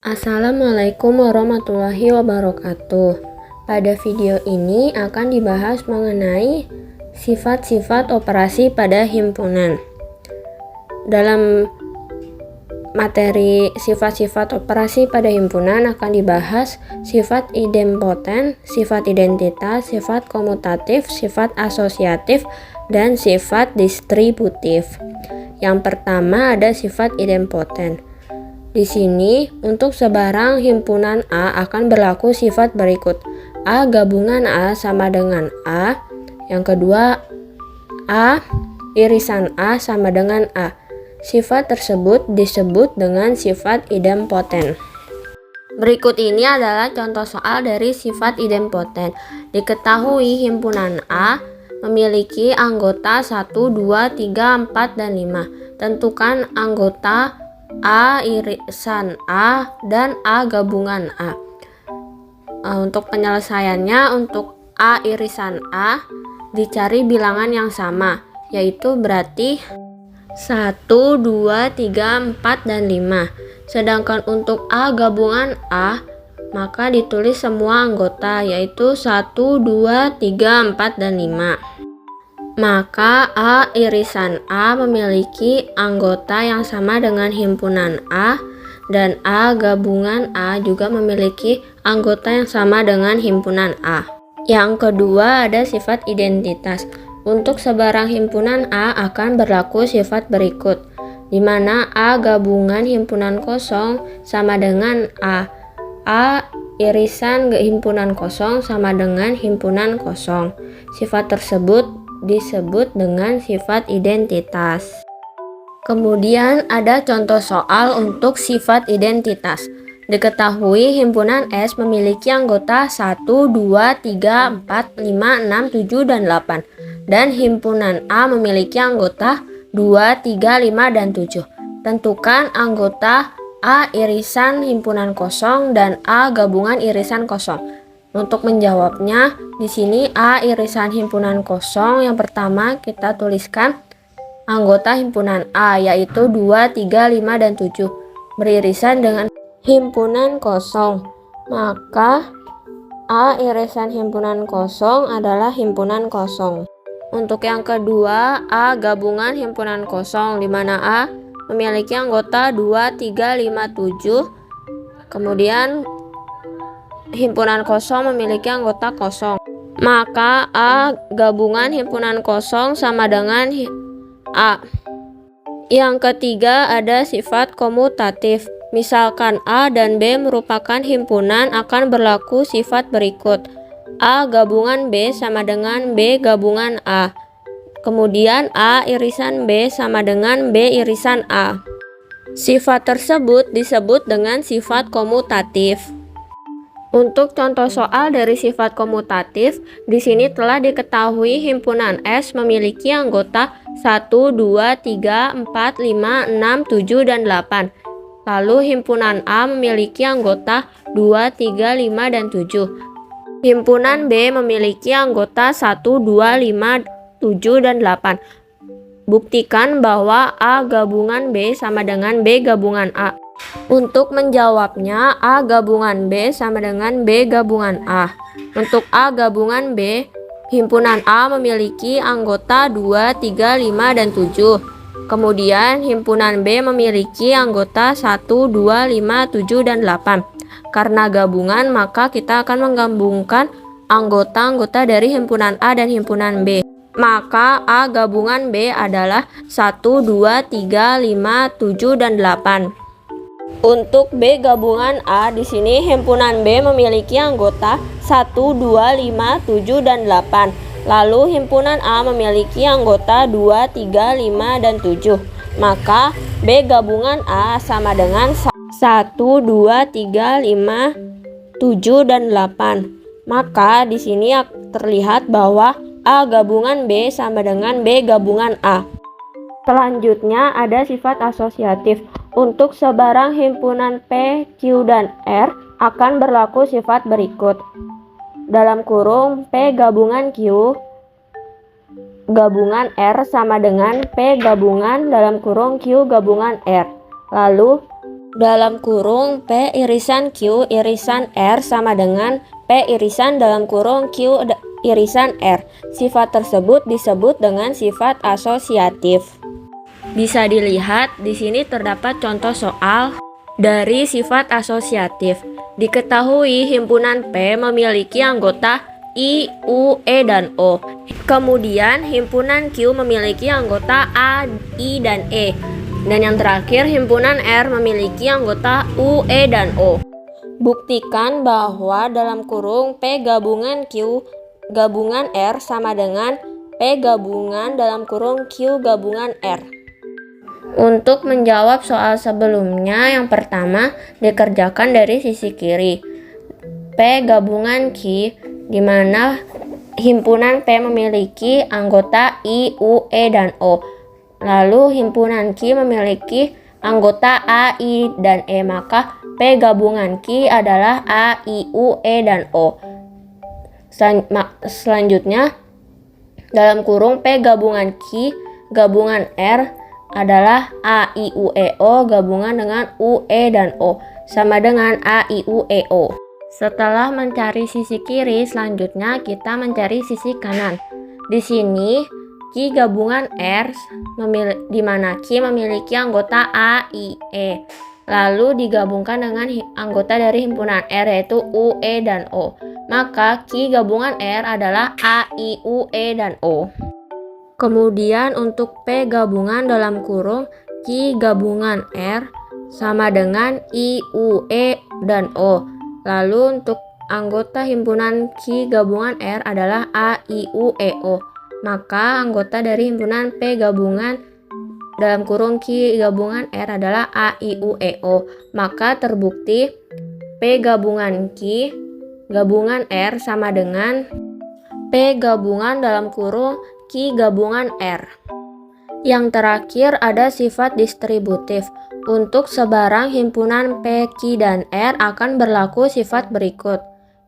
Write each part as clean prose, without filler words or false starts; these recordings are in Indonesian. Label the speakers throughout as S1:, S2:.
S1: Assalamualaikum warahmatullahi wabarakatuh. Pada video ini akan dibahas mengenai sifat-sifat operasi pada himpunan. Dalam materi sifat-sifat operasi pada himpunan akan dibahas sifat idempoten, sifat identitas, sifat komutatif, sifat asosiatif, dan sifat distributif. Yang pertama ada sifat idempoten. Di sini, untuk sebarang himpunan A akan berlaku sifat berikut. A gabungan A sama dengan A. Yang kedua, A irisan A sama dengan A. Sifat tersebut disebut dengan sifat idempoten. Berikut ini adalah contoh soal dari sifat idempoten. Diketahui himpunan A memiliki anggota 1, 2, 3, 4, dan 5. Tentukan anggota A irisan A dan A gabungan A. Untuk penyelesaiannya, untuk A irisan A dicari bilangan yang sama, yaitu berarti 1, 2, 3, 4, dan 5. Sedangkan untuk A gabungan A, maka ditulis semua anggota, yaitu 1, 2, 3, 4, dan 5. Maka A irisan A memiliki anggota yang sama dengan himpunan A, dan A gabungan A juga memiliki anggota yang sama dengan himpunan A. Yang kedua ada sifat identitas. Untuk sebarang himpunan A akan berlaku sifat berikut, di mana A gabungan himpunan kosong sama dengan A. A irisan himpunan kosong sama dengan himpunan kosong. Sifat tersebut disebut dengan sifat identitas. Kemudian ada contoh soal untuk sifat identitas. Diketahui himpunan S memiliki anggota 1, 2, 3, 4, 5, 6, 7, dan 8. Dan himpunan A memiliki anggota 2, 3, 5, dan 7. Tentukan anggota A irisan himpunan kosong dan A gabungan irisan kosong. Untuk menjawabnya, di sini A irisan himpunan kosong yang pertama kita tuliskan anggota himpunan A, yaitu 2, 3, 5, dan 7 beririsan dengan himpunan kosong. Maka A irisan himpunan kosong adalah himpunan kosong. Untuk yang kedua, A gabungan himpunan kosong, di mana A memiliki anggota 2, 3, 5, 7. Kemudian himpunan kosong memiliki anggota kosong. Maka A gabungan himpunan kosong sama dengan A. Yang ketiga ada sifat komutatif. Misalkan A dan B merupakan himpunan, akan berlaku sifat berikut. A gabungan B sama dengan B gabungan A. Kemudian A irisan B sama dengan B irisan A. Sifat tersebut disebut dengan sifat komutatif. Untuk contoh soal dari sifat komutatif, di sini telah diketahui himpunan S memiliki anggota 1, 2, 3, 4, 5, 6, 7, dan 8. Lalu himpunan A memiliki anggota 2, 3, 5, dan 7. Himpunan B memiliki anggota 1, 2, 5, 7, dan 8. Buktikan bahwa A gabungan B sama dengan B gabungan A. Untuk menjawabnya, A gabungan B sama dengan B gabungan A. Untuk A gabungan B, himpunan A memiliki anggota 2, 3, 5, dan 7. Kemudian himpunan B memiliki anggota 1, 2, 5, 7, dan 8. Karena gabungan, maka kita akan menggabungkan anggota-anggota dari himpunan A dan himpunan B. Maka A gabungan B adalah 1, 2, 3, 5, 7, dan 8. Untuk B gabungan A, di sini himpunan B memiliki anggota 1, 2, 5, 7, dan 8. Lalu himpunan A memiliki anggota 2, 3, 5, dan 7. Maka B gabungan A sama dengan 1, 2, 3, 5, 7, dan 8. Maka di sini terlihat bahwa A gabungan B sama dengan B gabungan A. Selanjutnya ada sifat asosiatif. Untuk sebarang himpunan P, Q, dan R akan berlaku sifat berikut. Dalam kurung P gabungan Q gabungan R sama dengan P gabungan dalam kurung Q gabungan R. Lalu dalam kurung P irisan Q irisan R sama dengan P irisan dalam kurung Q irisan R. Sifat tersebut disebut dengan sifat asosiatif. Bisa dilihat di sini terdapat contoh soal dari sifat asosiatif. Diketahui himpunan P memiliki anggota I, U, E, dan O. Kemudian himpunan Q memiliki anggota A, I, dan E. Dan yang terakhir, himpunan R memiliki anggota U, E, dan O. Buktikan bahwa dalam kurung P gabungan Q gabungan R sama dengan P gabungan dalam kurung Q gabungan R. Untuk menjawab soal sebelumnya, yang pertama dikerjakan dari sisi kiri. P gabungan Q, di mana himpunan P memiliki anggota I, U, E, dan O. Lalu himpunan Q memiliki anggota A, I, dan E, maka P gabungan Q adalah A, I, U, E, dan O. Selanjutnya, dalam kurung P gabungan Q gabungan R adalah A, I, U, E, O gabungan dengan U, E, dan O, sama dengan A, I, U, E, O. Setelah mencari sisi kiri, selanjutnya kita mencari sisi kanan. Di sini Q gabungan R di mana Q memiliki anggota A, I, E. Lalu digabungkan dengan anggota dari himpunan R yaitu U, E, dan O. Maka Q gabungan R adalah A, I, U, E, dan O. Kemudian untuk P gabungan dalam kurung Q gabungan R sama dengan I, U, E, dan O. Lalu untuk anggota himpunan Q gabungan R adalah A, I, U, E, O. Maka anggota dari himpunan P gabungan dalam kurung Q gabungan R adalah A, I, U, E, O. Maka terbukti P gabungan Q gabungan R sama dengan P gabungan dalam kurung Q gabungan R. Yang terakhir ada sifat distributif. Untuk sebarang himpunan P, Q, dan R akan berlaku sifat berikut.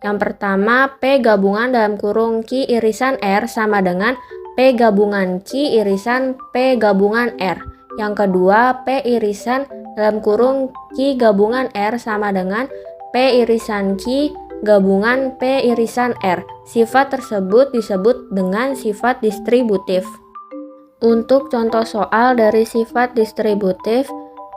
S1: Yang pertama, P gabungan dalam kurung Q irisan R sama dengan P gabungan Q irisan P gabungan R. Yang kedua, P irisan dalam kurung Q gabungan R sama dengan P irisan Q gabungan P irisan R. Sifat tersebut disebut dengan sifat distributif. Untuk contoh soal dari sifat distributif,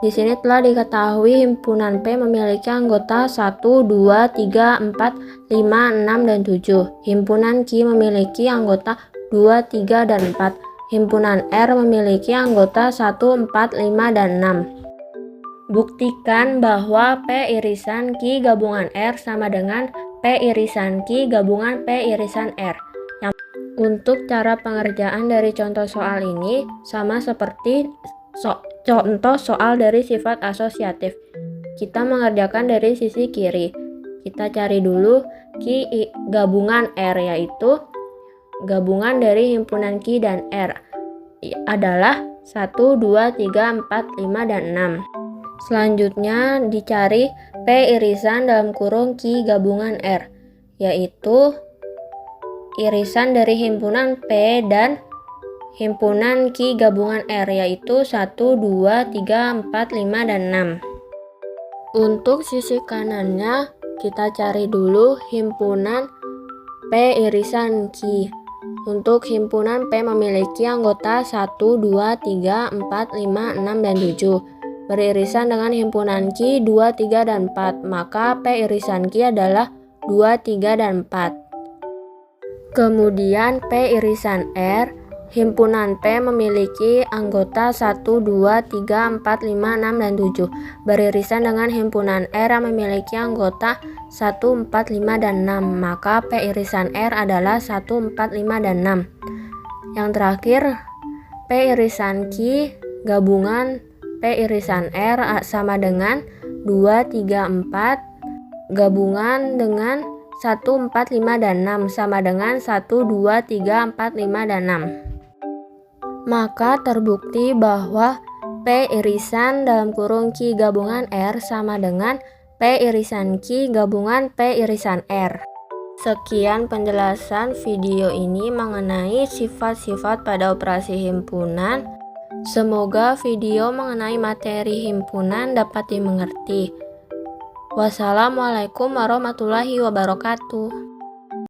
S1: di sini telah diketahui himpunan P memiliki anggota 1, 2, 3, 4, 5, 6, dan 7. Himpunan Q memiliki anggota 2, 3, dan 4. Himpunan R memiliki anggota 1, 4, 5, dan 6. Buktikan bahwa P irisan Q gabungan R sama dengan P irisan Q gabungan P irisan R. Untuk cara pengerjaan dari contoh soal ini sama seperti contoh soal dari sifat asosiatif. Kita mengerjakan dari sisi kiri. Kita cari dulu Q gabungan R, yaitu gabungan dari himpunan Q dan R adalah 1, 2, 3, 4, 5, dan 6. Selanjutnya dicari P irisan dalam kurung Q gabungan R, yaitu irisan dari himpunan P dan himpunan Q gabungan R, yaitu 1, 2, 3, 4, 5, dan 6. Untuk sisi kanannya kita cari dulu himpunan P irisan Q. Untuk himpunan P memiliki anggota 1, 2, 3, 4, 5, 6, dan 7. Beririsan dengan himpunan Q 2, 3, dan 4. Maka P irisan Q adalah 2, 3, dan 4. Kemudian P irisan R, himpunan P memiliki anggota 1, 2, 3, 4, 5, 6, dan 7. Beririsan dengan himpunan R yang memiliki anggota 1, 4, 5, dan 6. Maka P irisan R adalah 1, 4, 5, dan 6. Yang terakhir, P irisan Q gabungan P irisan R sama dengan 2, 3, 4 gabungan dengan 1, 4, 5, dan 6 sama dengan 1, 2, 3, 4, 5, dan 6. Maka terbukti bahwa P irisan dalam kurung Q gabungan R sama dengan P irisan Q gabungan P irisan R. Sekian penjelasan video ini mengenai sifat-sifat pada operasi himpunan. Semoga video mengenai materi himpunan dapat dimengerti. Wassalamualaikum warahmatullahi wabarakatuh.